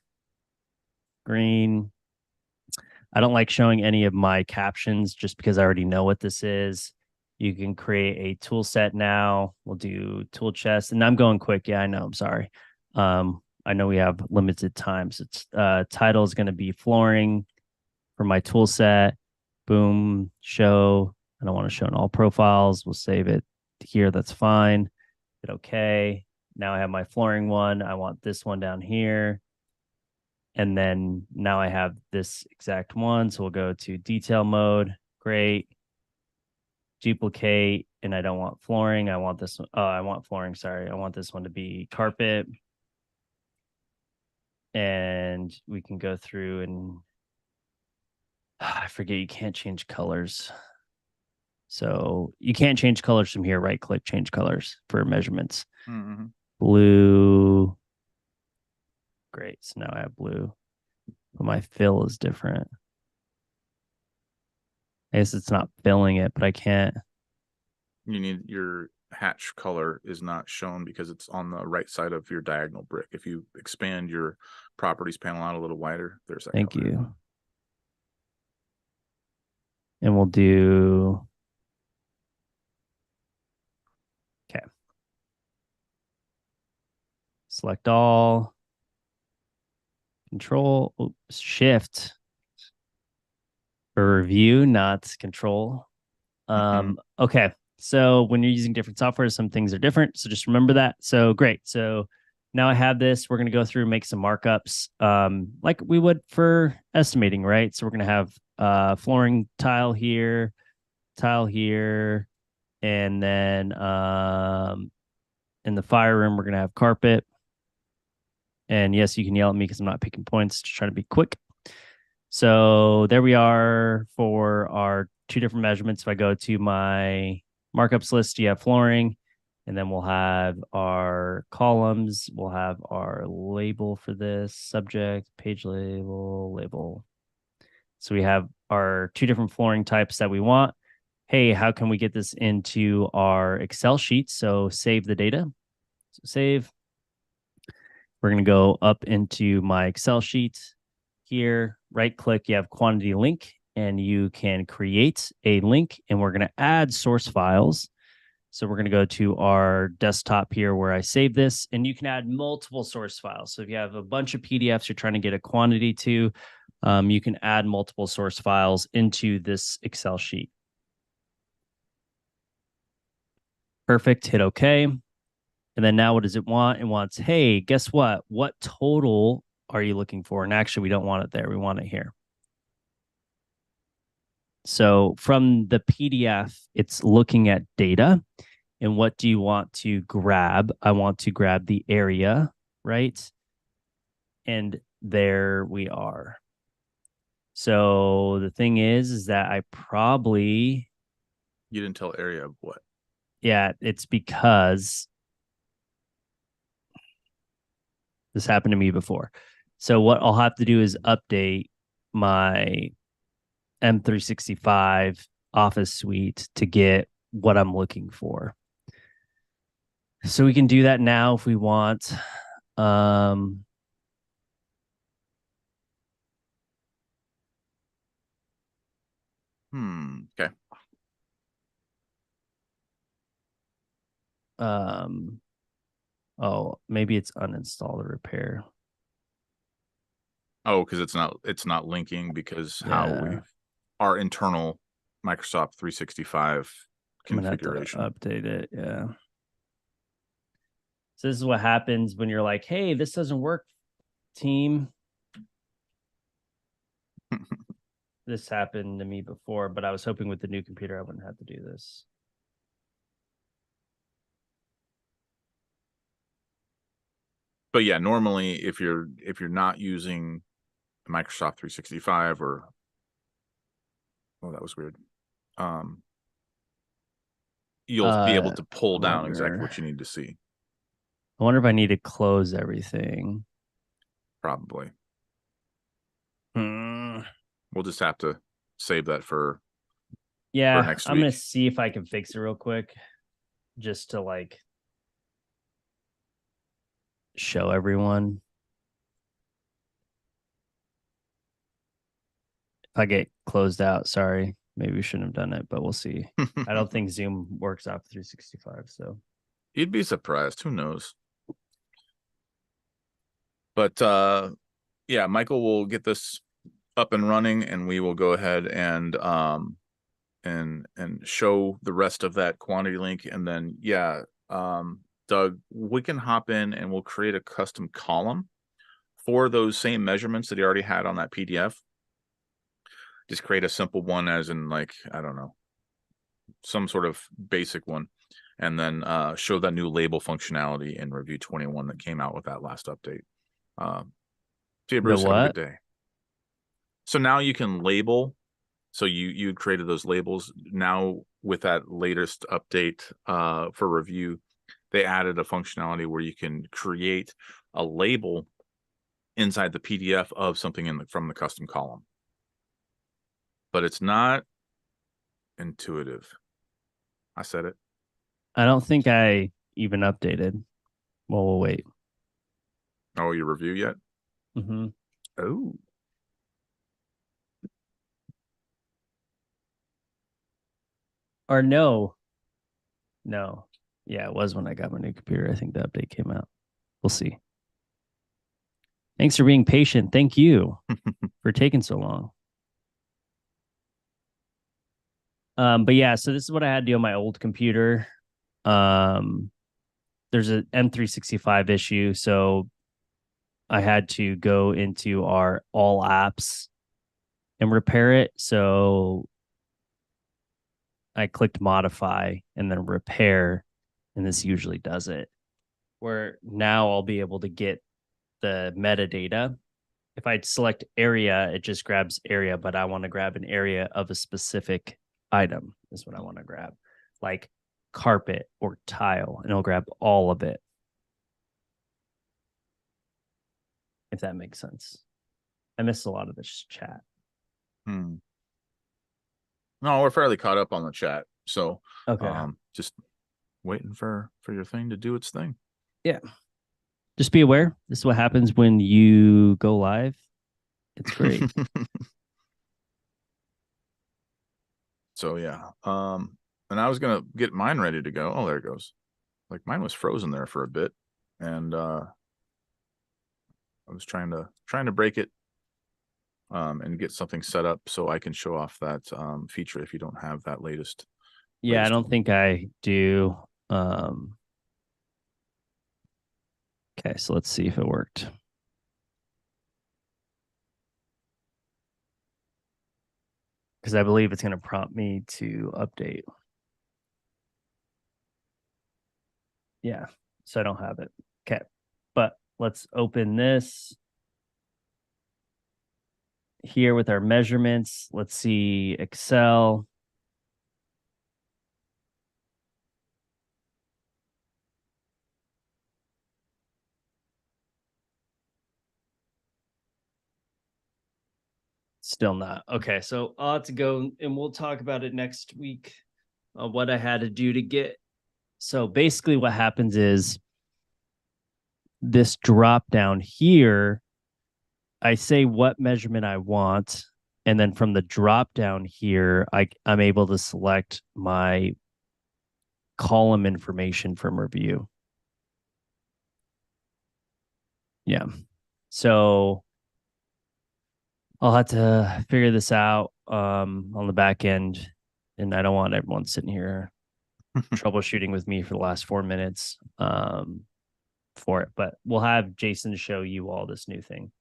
green. I don't like showing any of my captions just because I already know what this is. You can create a tool set now. We'll do tool chest, and I'm going quick. Yeah, I know. I'm sorry. I know we have limited time. So it's title is going to be flooring for my tool set. Boom, show. I don't want to show in all profiles. We'll save it here. That's fine. Hit OK. Now I have my flooring one. I want this one down here. And then now I have this exact one. So we'll go to detail mode. Great. Duplicate. And I don't want flooring. I want this one. Oh, I want flooring. Sorry. I want this one to be carpet. And we can go through and I forget you can't change colors. So you can't change colors from here. Right click, change colors for measurements. Mm-hmm. Blue. Great. So now I have blue. But my fill is different. I guess it's not filling it, but I can't. You need your hatch color is not shown because it's on the right side of your diagonal brick. If you expand your properties panel out a little wider, there's that. Thank color. you. And we'll do. Okay. Select all. Control, oops, shift for review, not control. Okay. So when you're using different software, some things are different. So just remember that. So great. So now I have this. We're going to go through and make some markups like we would for estimating, right? So we're going to have flooring tile here, and then in the fire room, we're going to have carpet. And yes, you can yell at me because I'm not picking points, just trying to be quick. So there we are for our two different measurements. If I go to my markups list, you have flooring, and then we'll have our columns. We'll have our label for this, subject, page label, label. So we have our two different flooring types that we want. Hey, how can we get this into our Excel sheet? So save the data. So save. We're going to go up into my Excel sheet here, right click, you have quantity link, and you can create a link, and we're going to add source files. So we're going to go to our desktop here where I save this, and you can add multiple source files. So if you have a bunch of PDFs you're trying to get a quantity to, you can add multiple source files into this Excel sheet. Perfect, hit OK. And then now what does it want? It wants, hey, guess what? What total are you looking for? And actually, we don't want it there. We want it here. So from the PDF, it's looking at data. And what do you want to grab? I want to grab the area, right? And there we are. So the thing is that I probably... You didn't tell area of what? Yeah, it's because this happened to me before. So what I'll have to do is update my M365 Office Suite to get what I'm looking for. So we can do that now if we want. Okay. Oh, maybe it's uninstall or repair. Oh, because it's not linking because how we've our internal Microsoft 365 configuration. I'm gonna have to update it. Yeah. So this is what happens when you're like, hey, this doesn't work, team. This happened to me before, but I was hoping with the new computer I wouldn't have to do this. But yeah, normally if you're not using Microsoft 365 or, oh, that was weird. You'll be able to pull down exactly what you need to see. I wonder if I need to close everything. Probably. Hmm. We'll just have to save that for Yeah, next I'm week. gonna see if I can fix it real quick, just to like show everyone. If I get closed out, sorry. Maybe we shouldn't have done it, but we'll see. I don't think Zoom works off 365, so You'd be surprised. Who knows? But yeah, Michael will get this up and running, and we will go ahead and show the rest of that quantity link. And then yeah, Doug, we can hop in and we'll create a custom column for those same measurements that he already had on that PDF. Just create a simple one, as in, like, I don't know, some sort of basic one, and then show that new label functionality in Review 21 that came out with that last update. See you, Bruce. Have a good day. So now you can label. So you created those labels. Now with that latest update for Review, they added a functionality where you can create a label inside the PDF of something from the custom column. But it's not intuitive. I said it. I don't think I even updated. Well, we'll wait. Oh, your review yet? Mm-hmm. Oh. Or no. No. Yeah, it was when I got my new computer. I think the update came out. We'll see. Thanks for being patient. Thank you for taking so long. But yeah, so this is what I had to do on my old computer. There's an M365 issue, so I had to go into our all apps and repair it. So I clicked modify and then repair, and this usually does it. Where now I'll be able to get the metadata. If I select area, it just grabs area, but I want to grab an area of a specific item, is what I want to grab, like carpet or tile, and it'll grab all of it. If that makes sense. I missed a lot of this chat. No, we're fairly caught up on the chat. So Okay. Just waiting for your thing to do its thing. Yeah. Just be aware. This is what happens when you go live. It's great. So yeah. And I was gonna get mine ready to go. Oh, there it goes. Like, mine was frozen there for a bit, and I was trying to break it and get something set up so I can show off that feature if you don't have that latest. Yeah, I don't think I do. Okay, so let's see if it worked. Because I believe it's going to prompt me to update. Yeah, so I don't have it. Okay, but let's open this here with our measurements. Let's see Excel. Still not. Okay, so I'll have to go and we'll talk about it next week. What I had to do to get. So basically, what happens is this drop down here, I say what measurement I want. And then from the drop down here, I'm able to select my column information from Review. Yeah. So I'll have to figure this out on the back end. And I don't want everyone sitting here troubleshooting with me for the last 4 minutes for it. But we'll have Jason show you all this new thing.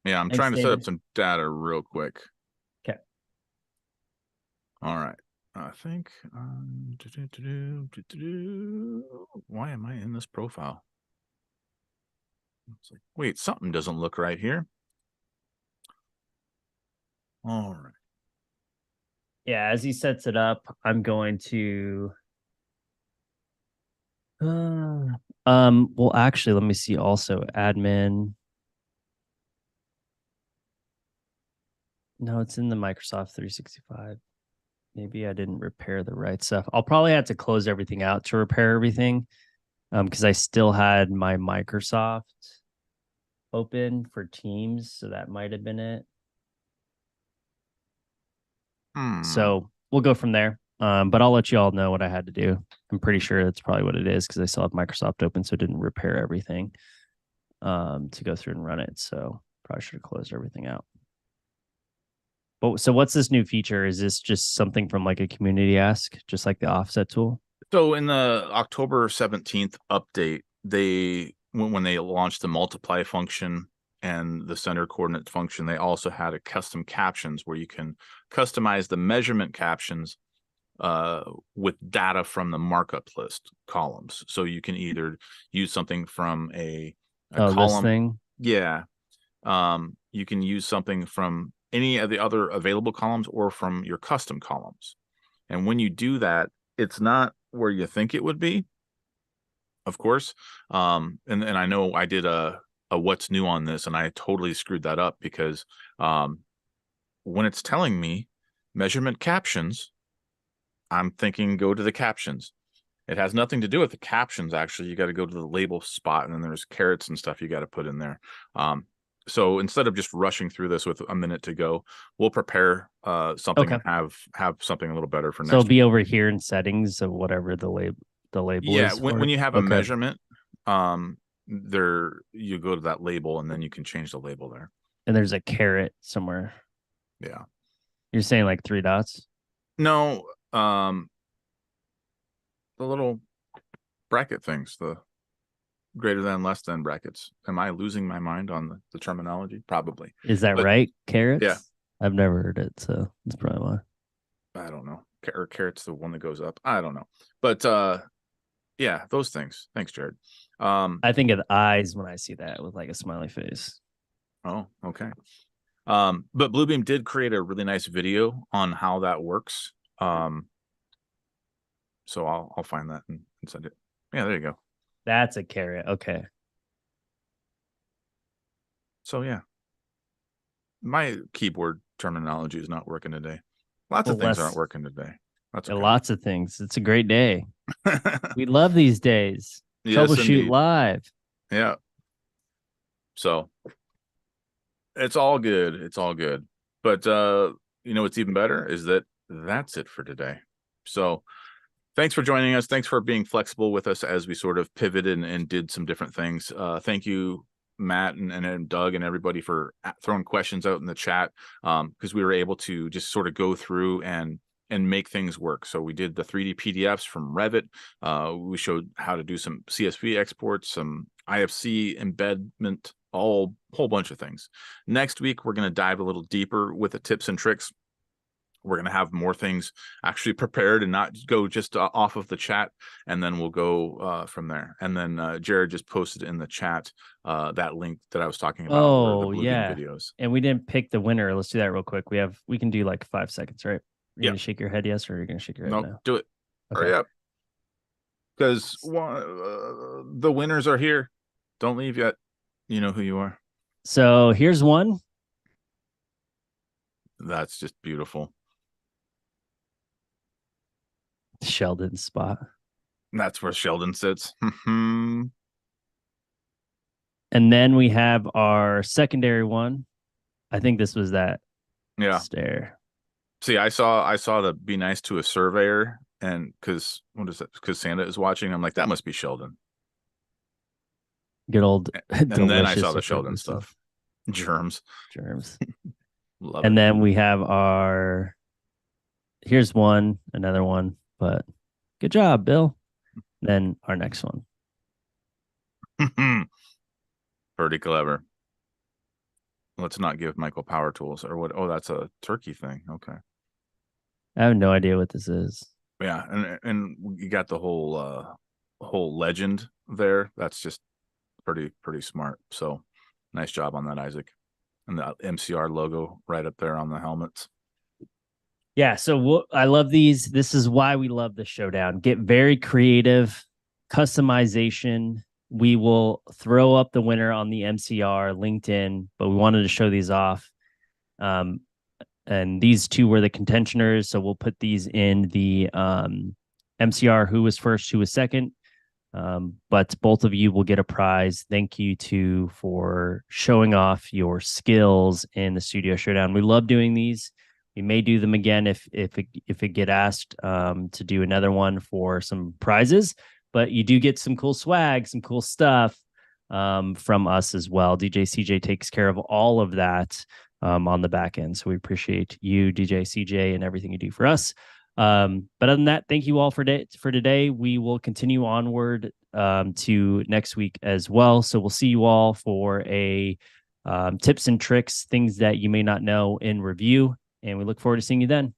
Yeah, I'm trying to set up some data real quick. Okay. All right. I think why am I in this profile? It's like, wait, something doesn't look right here. All right. Yeah, as he sets it up, I'm going to well actually let me see also admin. No, it's in the Microsoft 365. Maybe I didn't repair the right stuff. I'll probably have to close everything out to repair everything. Because I still had my Microsoft open for Teams, so that might have been it. So we'll go from there. But I'll let you all know what I had to do. I'm pretty sure that's probably what it is because I still have Microsoft open, so it didn't repair everything to go through and run it. So probably should have closed everything out. But so what's this new feature? Is this just something from like a community ask, just like the offset tool? So in the October 17th update, when they launched the multiply function and the center coordinate function, they also had a custom captions where you can customize the measurement captions with data from the markup list columns. So you can either use something from a This column. thing. Yeah. You can use something from any of the other available columns or from your custom columns. And when you do that, it's not where you think it would be, of course. And I know I did a what's new on this, and I totally screwed that up because when it's telling me measurement captions, I'm thinking go to the captions. It has nothing to do with the captions, actually. You got to go to the label spot, and then there's carrots and stuff you got to put in there. So instead of just rushing through this with a minute to go, we'll prepare something and have something a little better for So next it'll week. be over here in settings of whatever the label Yeah, is. when you have a measurement, there you go to that label and then you can change the label there. And there's a caret somewhere. Yeah. You're saying like 3 dots? No, the little bracket things, the greater than, less than brackets. Am I losing my mind on the terminology? Probably. Is that right? Carrots? Yeah. I've never heard it, so that's probably why. I don't know. Or carrot's the one that goes up. I don't know. But yeah, those things. Thanks, Jared. I think of the eyes when I see that with like a smiley face. Oh, okay. But Bluebeam did create a really nice video on how that works. So I'll find that and send it. Yeah, there you go. That's a caret. Okay. So yeah, my keyboard terminology is not working today. Lots of things aren't working today. That's okay. Lots of things. It's a great day. We love these days. Yes, Troubleshoot indeed. live. Yeah. So it's all good. It's all good. But you know what's even better is that that's it for today. So thanks for joining us. Thanks for being flexible with us as we sort of pivoted and did some different things. Thank you, Matt and Doug and everybody for throwing questions out in the chat, because we were able to just sort of go through and make things work. So we did the 3D PDFs from Revit. We showed how to do some CSV exports, some IFC embedment, whole bunch of things. Next week, we're going to dive a little deeper with the tips and tricks. We're going to have more things actually prepared and not go just off of the chat, and then we'll go from there. And then Jared just posted in the chat that link that I was talking about. Oh, the yeah. videos. And we didn't pick the winner. Let's do that real quick. We can do like 5 seconds, right? You're Yeah. going to shake your head yes, or you're going to shake your head no? Do it. Okay. Hurry up. Because the winners are here. Don't leave yet. You know who you are. So here's one. That's just beautiful. Sheldon's spot. That's where Sheldon sits. And then we have our secondary one. I think this was that stair. See, I saw the be nice to a surveyor, and because what is that? Because Santa is watching. I'm like, that must be Sheldon. Good old. And then I saw the Sheldon stuff. Germs. Love it. And then we have our. Here's one, another one, but good job, Bill. Then our next one. Pretty clever. Let's not give Michael power tools or what. Oh, that's a turkey thing. Okay. I have no idea what this is. Yeah, and you got the whole legend there. That's just pretty smart. So nice job on that, Isaac. And the MCR logo right up there on the helmets. Yeah, so I love these. This is why we love the showdown. Get very creative, customization. We will throw up the winner on the MCR LinkedIn, but we wanted to show these off. And these two were the contentioners, so we'll put these in the MCR, who was first, who was second. But both of you will get a prize. Thank you for showing off your skills in the Studio Showdown. We love doing these. We may do them again if it get asked to do another one for some prizes. But you do get some cool swag, some cool stuff from us as well. DJ CJ takes care of all of that on the back end. So we appreciate you, DJ CJ, and everything you do for us. But other than that, thank you all for today. We will continue onward to next week as well. So we'll see you all for a tips and tricks, things that you may not know in review. And we look forward to seeing you then.